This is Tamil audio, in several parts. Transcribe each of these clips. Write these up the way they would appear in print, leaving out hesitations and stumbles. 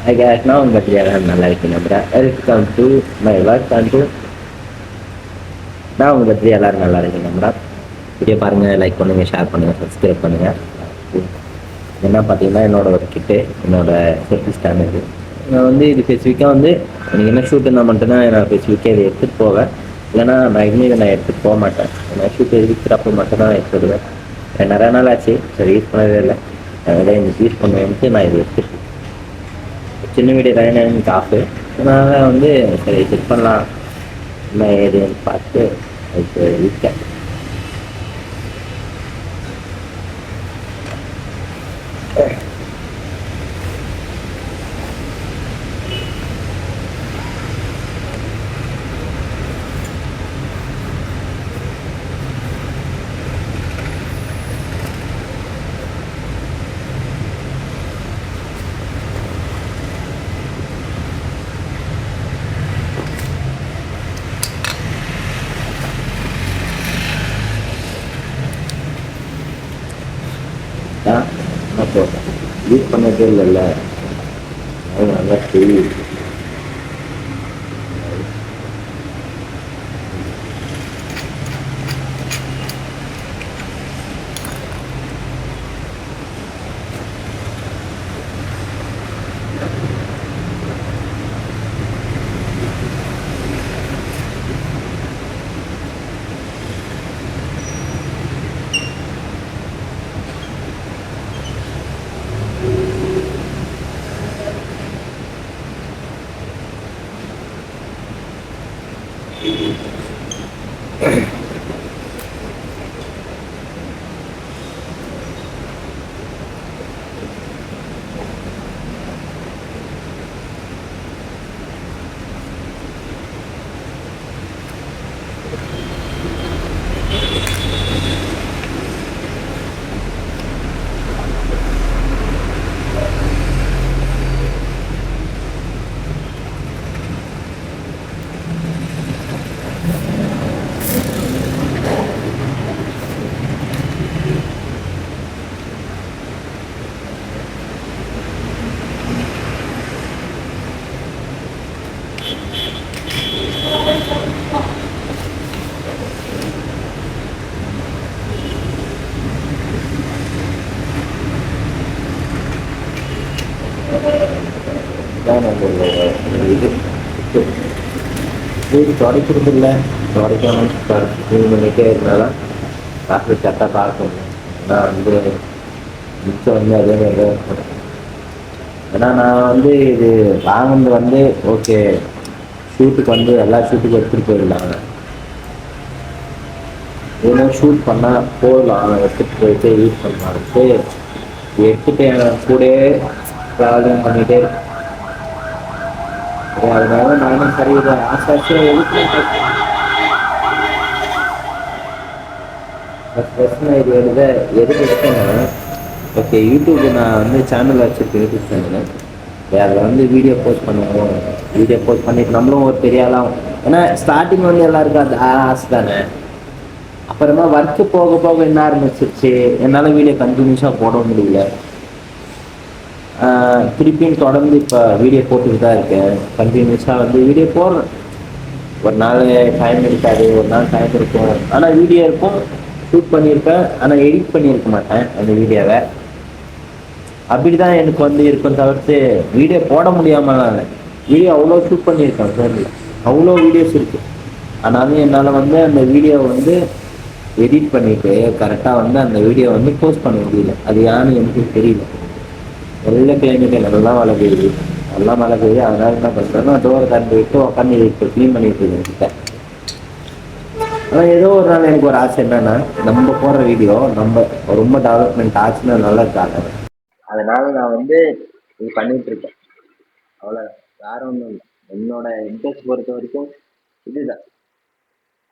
I guess now but எல்லாரும் நல்லா இருக்கீங்க ப்ரா. Welcome to my work and நான் உங்க பற்றி எல்லாரும் நல்லா இருக்கீங்க ப்ரா. வீடியோ பாருங்க, லைக் பண்ணுங்க, ஷேர் பண்ணுங்க, சப்ஸ்கிரைப் பண்ணுங்க. என்ன பார்த்தீங்கன்னா என்னோட ஒரு கிட்டு, என்னோட செல்ஃபி ஸ்டாண்ட் இது. நான் வந்து இது ஸ்பெசிஃபிக்காக வந்து எனக்கு என்ன ஷூட் இருந்தால் மட்டும்தான் நான் ஸ்பெசிஃபிக்காக இதை எடுத்துகிட்டு போவேன். இல்லைனா மேக்ஸிமம் இதை நான் எடுத்துகிட்டு போக மாட்டேன். நான் ஷூட் இருக்கிறப்போ மட்டும்தான் எடுத்துடுவேன். நிறையா நாள் ஆச்சு, சரி யூஸ் பண்ணவே இல்லை. அதனால் எனக்கு யூஸ் பண்ணுவேன்ட்டு நான் இதை எடுத்துட்டு சின்ன வீடியோ தான் எனக்கு ஆஃபு. அதனால் வந்து சரி செக் பண்ணலாம் என்ன ஏதுன்னு பார்த்து அதுக்கு இருக்கேன். அப்போ யூஸ் பண்ணதே இல்லைல்ல, அது நல்லா தெரியுது. இதான் நம்மளோட இது வீடு துடைக்கிறது இல்லை, துடைக்காமல் க்ளீன் பண்ணிகிட்டே இருந்தாலும் காசு கரெக்டாக பார்க்கணும். ஏன்னா வந்து மிச்சம் வந்து அதே மாதிரி தான் இருக்கணும். ஏன்னா நான் வந்து இது வாங்கினது வந்து ஓகே ஷூட்டுக்கு வந்து எல்லா ஷூட்டுக்கும் எடுத்துகிட்டு போயிடலாங்க, ஏன்னா ஷூட் பண்ணால் போடலாம் எடுத்துகிட்டு போயிட்டு யூஸ் பண்ணலான்ட்டு எடுத்துகிட்டு என் கூடயே ட்ராவலிங் பண்ணிகிட்டே இருக்கேன். அதனால நானும் சரி இதை ஆசாசியாக எதுக்கு பிரச்சனை இது எதுக்கு எடுத்தேன்னா, ஓகே யூடியூப் நான் வந்து சேனல் வச்சுருக்கேன், யூடியூப் சேனல். அதில் வந்து வீடியோ போஸ்ட் பண்ணுவோம், வீடியோ போஸ்ட் பண்ணிட்டு நம்மளும் ஒரு பெரிய ஆளாகும். ஏன்னா ஸ்டார்டிங் வந்து எல்லாருக்கும் அது ஆசை தானே. அப்புறமா ஒர்க்கு போக போக என்ன ஆரம்பிச்சிருச்சு, என்னால் வீடியோ கண்டினியூஸாக போட முடியல. திருப்பியும் தொடர்ந்து இப்போ வீடியோ போட்டுக்கிட்டு தான் இருக்கேன். கண்டினியூஸாக வந்து வீடியோ போடுறேன். ஒரு நாள் டைம் இருக்காது, ஒரு நாள் டைம் இருக்கும். ஆனால் வீடியோ இருக்கும், ஷூட் பண்ணியிருப்பேன், ஆனால் எடிட் பண்ணியிருக்க மாட்டேன் அந்த வீடியோவை. அப்படி தான் எனக்கு வந்து இருக்கும் தவிர்த்து வீடியோ போட முடியாமல் வீடியோ அவ்வளோ ஷூட் பண்ணியிருக்கேன் ஃபோனில், அவ்வளோ வீடியோஸ் இருக்குது. ஆனாலும் என்னால் வந்து அந்த வீடியோவை வந்து எடிட் பண்ணிவிட்டு கரெக்டாக வந்து அந்த வீடியோ வந்து போஸ்ட் பண்ண முடியல. அது ஏன்னு எனக்கு தெரியல. நல்ல கிளைமேட்டு, நல்லா மழை பெய்யுது, நல்லா மழை பெய்யுது. அதனால என்ன பண்ணுறேன்னா டோரை திறந்து விட்டு உட்காந்து இப்போ க்ளீன் பண்ணிட்டு இருக்கேன். ஆனால் ஏதோ ஒரு நாள் எனக்கு ஒரு ஆசை என்னன்னா, நம்ம போடுற வீடியோ நம்ம ரொம்ப டெவலப்மெண்ட் ஆச்சுன்னா நல்லா இருக்காங்க. அதனால நான் வந்து இது பண்ணிட்டு இருக்கேன். அவ்வளோ வேற ஒன்றும் இல்லை. என்னோட இன்ட்ரெஸ்ட் பொறுத்த வரைக்கும் இதுதான்.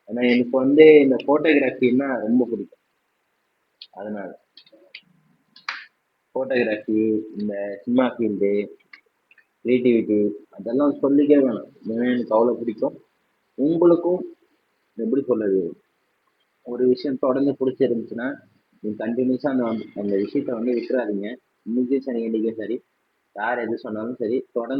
ஏன்னா எனக்கு வந்து இந்த ஃபோட்டோகிராஃபின்னா ரொம்ப பிடிக்கும். அதனால ஃபோட்டோகிராஃபி, இந்த சினிமா ஃபீல்டு, கிரியேட்டிவிட்டி அதெல்லாம் சொல்லிக்கவே வேணாம். ஏன்னா எனக்கு அவ்வளோ பிடிக்கும். உங்களுக்கும் எப்படி சொல்றது, ஒரு விஷயம் தொடர்ந்து பிடிச்சிருந்துச்சுன்னா நீங்கள் கண்டினியூஸாக அந்த அந்த விஷயத்த வந்து விட்டுறாதீங்க. இன்னைக்கும் சரி, இன்னைக்கும் சரி, யார் எது சொன்னாலும் சரி தொடர்ந்து